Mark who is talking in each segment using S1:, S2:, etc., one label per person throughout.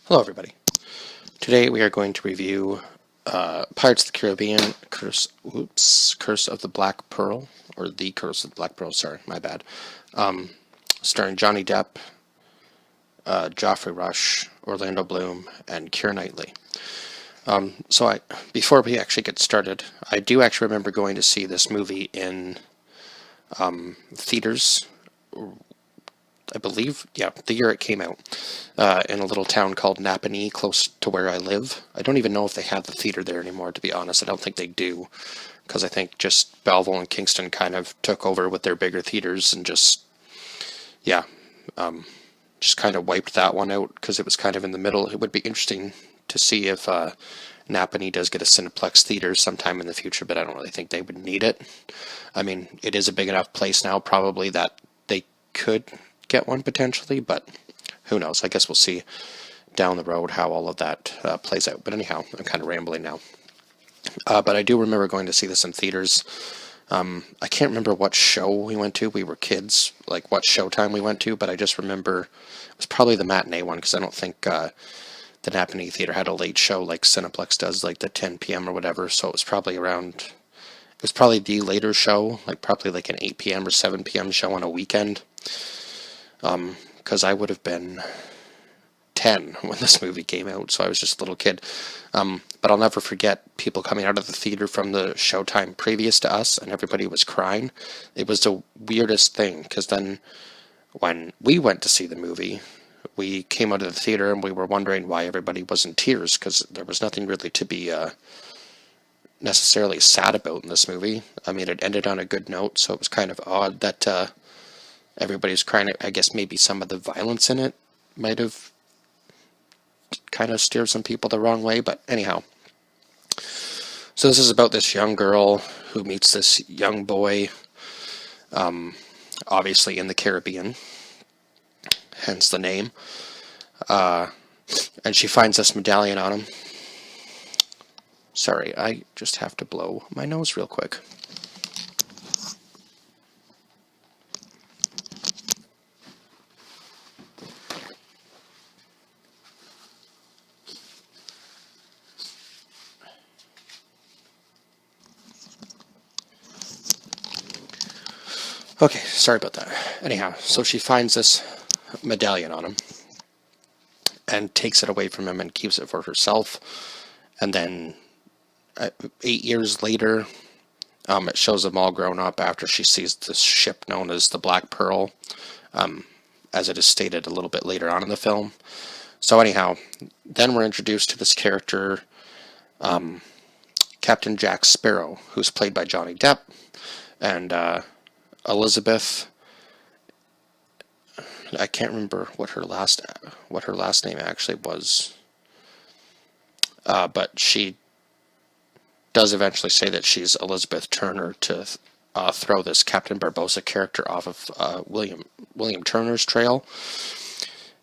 S1: Hello everybody. Today we are going to review Pirates of the Caribbean Curse of the Black Pearl, or The Curse of the Black Pearl, sorry, my bad. Starring Johnny Depp, Geoffrey Rush, Orlando Bloom, and Keira Knightley. Before we actually get started, I do actually remember going to see this movie in theaters, I believe, yeah, the year it came out, in a little town called Napanee, close to where I live. I don't even know if they have the theater there anymore, to be honest. I don't think they do, because I think just Belleville and Kingston kind of took over with their bigger theaters and just kind of wiped that one out, because it was kind of in the middle. It would be interesting to see if Napanee does get a Cineplex theater sometime in the future, but I don't really think they would need it. I mean, it is a big enough place now, probably, that they could get one potentially, but who knows? I guess we'll see down the road how all of that plays out. But anyhow, I'm kind of rambling now. But I do remember going to see this in theaters. I can't remember what show we went to. We were kids, like what showtime we went to, but I just remember it was probably the matinee one, because I don't think the Napanee Theater had a late show like Cineplex does, like the 10 p.m. or whatever, so it was probably the later show, like probably like an 8 p.m. or 7 p.m. show on a weekend. Because I would have been 10 when this movie came out, so I was just a little kid. But I'll never forget people coming out of the theater from the showtime previous to us, and everybody was crying. It was the weirdest thing, because then when we went to see the movie, we came out of the theater and we were wondering why everybody was in tears, because there was nothing really to be necessarily sad about in this movie. I mean, it ended on a good note, so it was kind of odd that everybody's crying. I guess maybe some of the violence in it might have kind of steered some people the wrong way, but anyhow. So this is about this young girl who meets this young boy, obviously in the Caribbean, hence the name, and she finds this medallion on him. Sorry, I just have to blow my nose real quick. Okay, sorry about that. Anyhow, so she finds this medallion on him and takes it away from him and keeps it for herself. And then 8 years later, it shows them all grown up after she sees this ship known as the Black Pearl, as it is stated a little bit later on in the film. So anyhow, then we're introduced to this character, Captain Jack Sparrow, who's played by Johnny Depp, and Elizabeth, I can't remember what her last name actually was, but she does eventually say that she's Elizabeth Turner to throw this Captain Barbossa character off of William Turner's trail,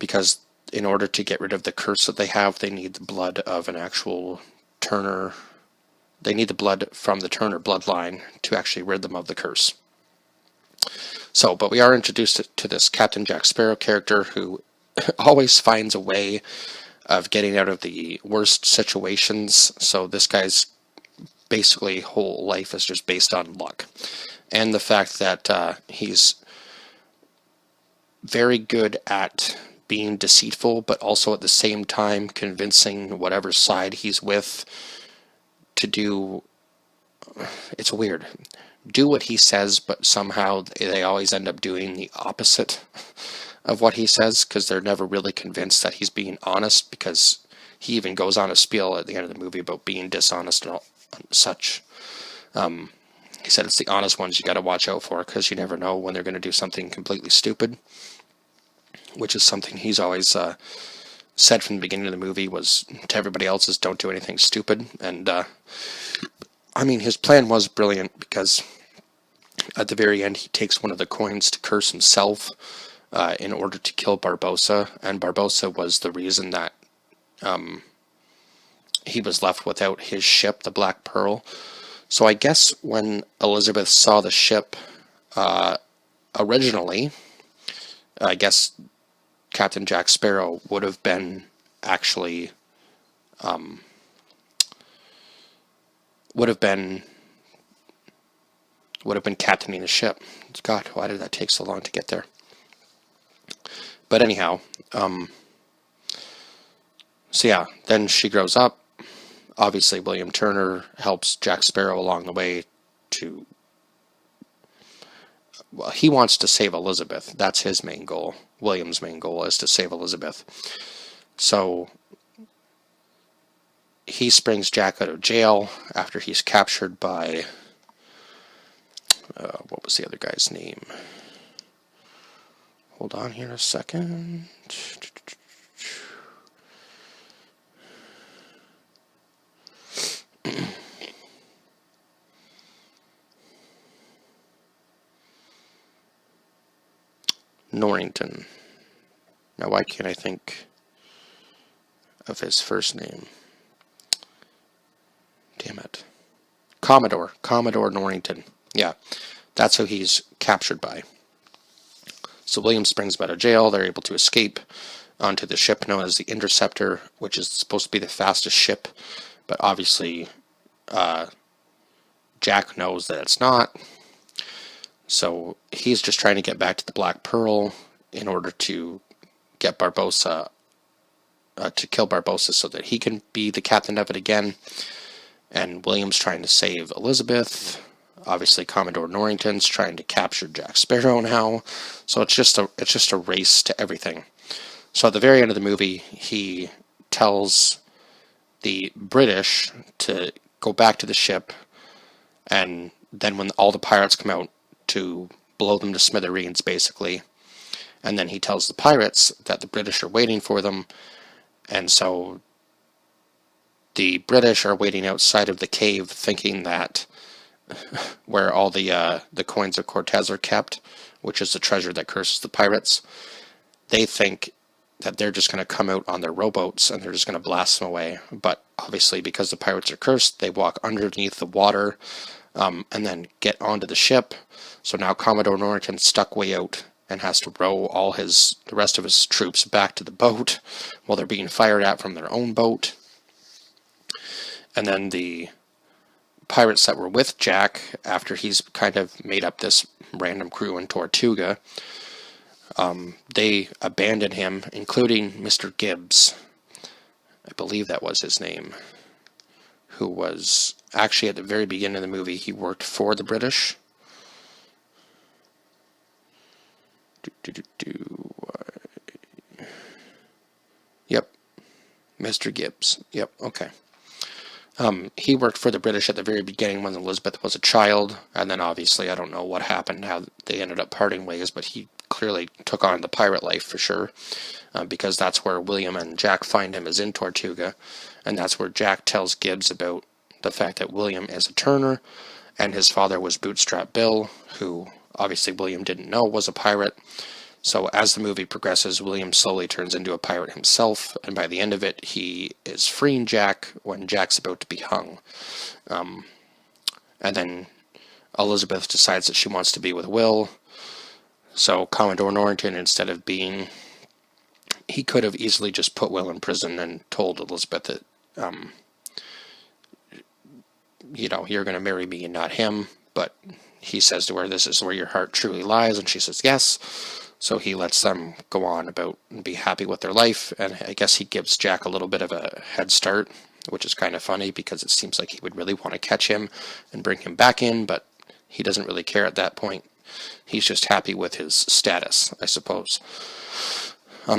S1: because in order to get rid of the curse that they have, they need the blood of an actual Turner. They need the blood from the Turner bloodline to actually rid them of the curse. So, but we are introduced to this Captain Jack Sparrow character who always finds a way of getting out of the worst situations. So this guy's basically whole life is just based on luck, and the fact that he's very good at being deceitful, but also at the same time convincing whatever side he's with to do, it's weird, do what he says, but somehow they always end up doing the opposite of what he says, because they're never really convinced that he's being honest, because he even goes on a spiel at the end of the movie about being dishonest and such. He said it's the honest ones you got to watch out for, because you never know when they're going to do something completely stupid, which is something he's always said from the beginning of the movie, was to everybody else, is don't do anything stupid. And I mean, his plan was brilliant, because at the very end he takes one of the coins to curse himself in order to kill Barbossa, and Barbossa was the reason that he was left without his ship, the Black Pearl. So I guess when Elizabeth saw the ship originally, I guess Captain Jack Sparrow would have been actually would have been captaining the ship. God, why did that take so long to get there? But anyhow, so yeah, then she grows up. Obviously, William Turner helps Jack Sparrow along the way to... Well, he wants to save Elizabeth. That's his main goal. William's main goal is to save Elizabeth. So he springs Jack out of jail after he's captured by... what was the other guy's name? Hold on here a second. Norrington. Now, why can't I think of his first name? Damn it. Commodore Norrington. Yeah, that's who he's captured by. So William springs him out of jail. They're able to escape onto the ship known as the Interceptor, which is supposed to be the fastest ship, but obviously Jack knows that it's not. So he's just trying to get back to the Black Pearl in order to get Barbossa, to kill Barbossa so that he can be the captain of it again. And William's trying to save Elizabeth. Obviously, Commodore Norrington's trying to capture Jack Sparrow now. So it's just a race to everything. So at the very end of the movie, he tells the British to go back to the ship, and then when all the pirates come out, to blow them to smithereens, basically. And then he tells the pirates that the British are waiting for them, and so the British are waiting outside of the cave, thinking that where all the coins of Cortez are kept, which is the treasure that curses the pirates, they think that they're just going to come out on their rowboats and they're just going to blast them away. But obviously, because the pirates are cursed, they walk underneath the water and then get onto the ship. So now Commodore Norrington's stuck way out and has to row the rest of his troops back to the boat while they're being fired at from their own boat. And then the pirates that were with Jack, after he's kind of made up this random crew in Tortuga, they abandon him, including Mr. Gibbs. I believe that was his name, who was actually at the very beginning of the movie, he worked for the British. Yep, Mr. Gibbs. Yep, okay. He worked for the British at the very beginning when Elizabeth was a child, and then obviously I don't know what happened, how they ended up parting ways, but he clearly took on the pirate life for sure, because that's where William and Jack find him, is in Tortuga, and that's where Jack tells Gibbs about the fact that William is a Turner, and his father was Bootstrap Bill, who obviously William didn't know was a pirate. So as the movie progresses, William slowly turns into a pirate himself, and by the end of it, he is freeing Jack when Jack's about to be hung. And then Elizabeth decides that she wants to be with Will. So Commodore Norrington, instead of being... He could have easily just put Will in prison and told Elizabeth that, you're going to marry me and not him. But he says to her, this is where your heart truly lies, and she says yes. So he lets them go on about and be happy with their life, and I guess he gives Jack a little bit of a head start, which is kind of funny because it seems like he would really want to catch him and bring him back in, but he doesn't really care at that point. He's just happy with his status, I suppose.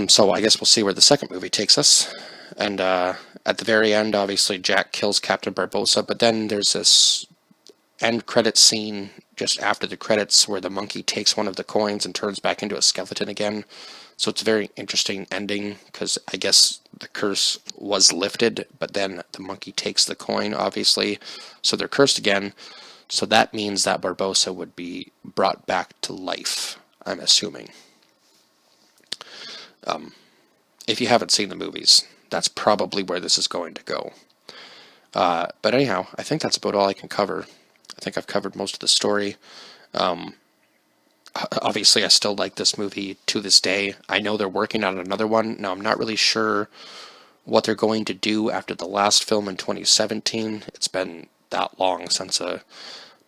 S1: So I guess we'll see where the second movie takes us. And at the very end, obviously, Jack kills Captain Barbossa, but then there's this end credits scene just after the credits where the monkey takes one of the coins and turns back into a skeleton again. So it's a very interesting ending, because I guess the curse was lifted, but then the monkey takes the coin, obviously, so they're cursed again. So that means that Barbossa would be brought back to life, I'm assuming. If you haven't seen the movies, that's probably where this is going to go. But anyhow, I think that's about all I can cover. I think I've covered most of the story. Obviously, I still like this movie to this day. I know they're working on another one. Now, I'm not really sure what they're going to do after the last film in 2017. It's been that long since a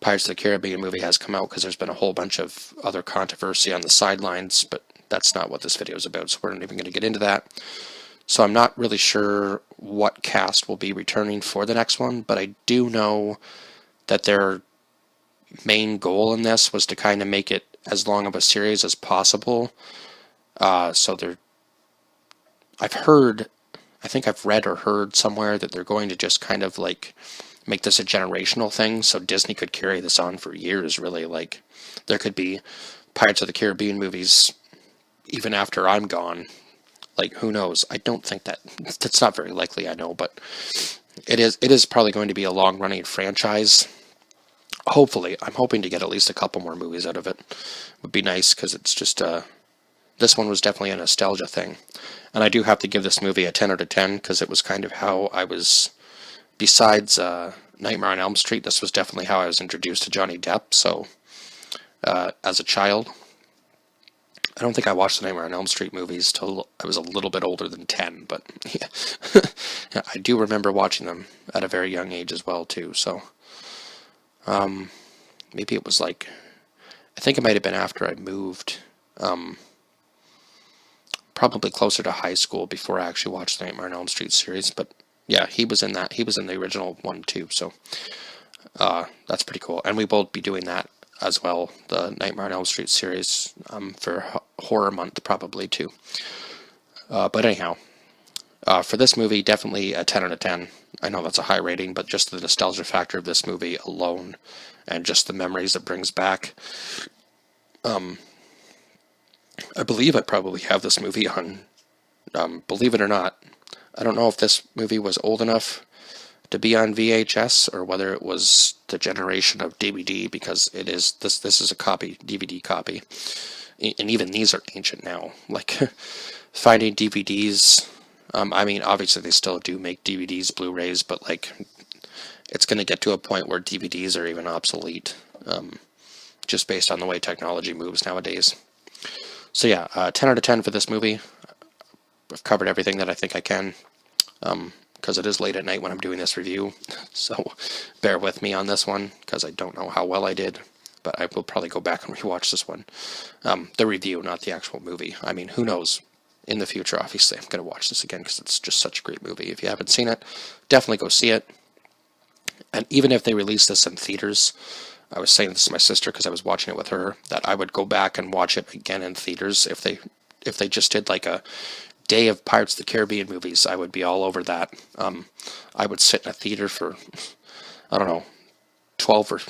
S1: Pirates of the Caribbean movie has come out, because there's been a whole bunch of other controversy on the sidelines, but that's not what this video is about, so we're not even going to get into that. So I'm not really sure what cast will be returning for the next one, but I do know that their main goal in this was to kind of make it as long of a series as possible. So I think I've read or heard somewhere that they're going to just kind of like make this a generational thing, so Disney could carry this on for years, really. Like, there could be Pirates of the Caribbean movies even after I'm gone. Like, who knows? I don't think that's not very likely, I know, but it is probably going to be a long-running franchise. Hopefully, I'm hoping to get at least a couple more movies out of it. Would be nice, because it's just, this one was definitely a nostalgia thing. And I do have to give this movie a 10 out of 10, because it was kind of how I was, besides Nightmare on Elm Street, this was definitely how I was introduced to Johnny Depp. So, as a child, I don't think I watched the Nightmare on Elm Street movies till I was a little bit older than 10, but yeah. Yeah, I do remember watching them at a very young age as well, too. So, maybe it was like, I think it might have been after I moved, probably closer to high school before I actually watched the Nightmare on Elm Street series. But yeah, he was in that. He was in the original one too. So that's pretty cool. And we will be doing that as well, the Nightmare on Elm Street series, for horror month probably too. But anyhow, for this movie, definitely a 10 out of 10. I know that's a high rating, but just the nostalgia factor of this movie alone, and just the memories it brings back. I believe I probably have this movie on, believe it or not, I don't know if this movie was old enough to be on VHS, or whether it was the generation of DVD, because it is, this is a copy, DVD copy. And even these are ancient now. Like, finding DVDs, I mean, obviously they still do make DVDs, Blu-rays, but like, it's going to get to a point where DVDs are even obsolete, just based on the way technology moves nowadays. So yeah, 10 out of 10 for this movie. I've covered everything that I think I can, because it is late at night when I'm doing this review, so bear with me on this one, because I don't know how well I did, but I will probably go back and rewatch this one. The review, not the actual movie. I mean, who knows? In the future, obviously, I'm going to watch this again, because it's just such a great movie. If you haven't seen it, definitely go see it. And even if they release this in theaters, I was saying this to my sister because I was watching it with her, that I would go back and watch it again in theaters. If they just did like a day of Pirates of the Caribbean movies, I would be all over that. I would sit in a theater for, I don't know, 12 or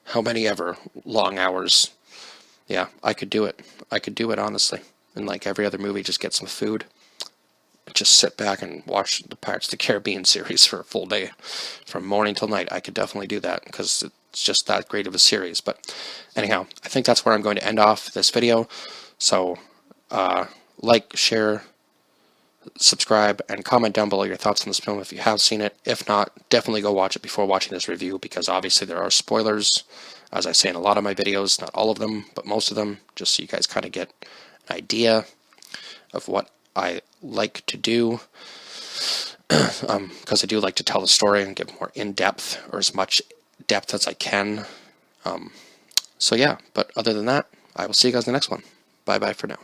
S1: how many ever long hours. Yeah, I could do it. I could do it, honestly. And like every other movie, just get some food, just sit back and watch the Pirates of the Caribbean series for a full day, from morning till night. I could definitely do that, because it's just that great of a series. But anyhow, I think that's where I'm going to end off this video. So like, share, subscribe, and comment down below your thoughts on this film if you have seen it. If not, definitely go watch it before watching this review, because obviously there are spoilers, as I say in a lot of my videos. Not all of them, but most of them, just so you guys kind of get an idea of what I like to do, because I do like to tell the story and give more in-depth, or as much depth as I can. So yeah, but other than that, I will see you guys in the next one. Bye bye for now.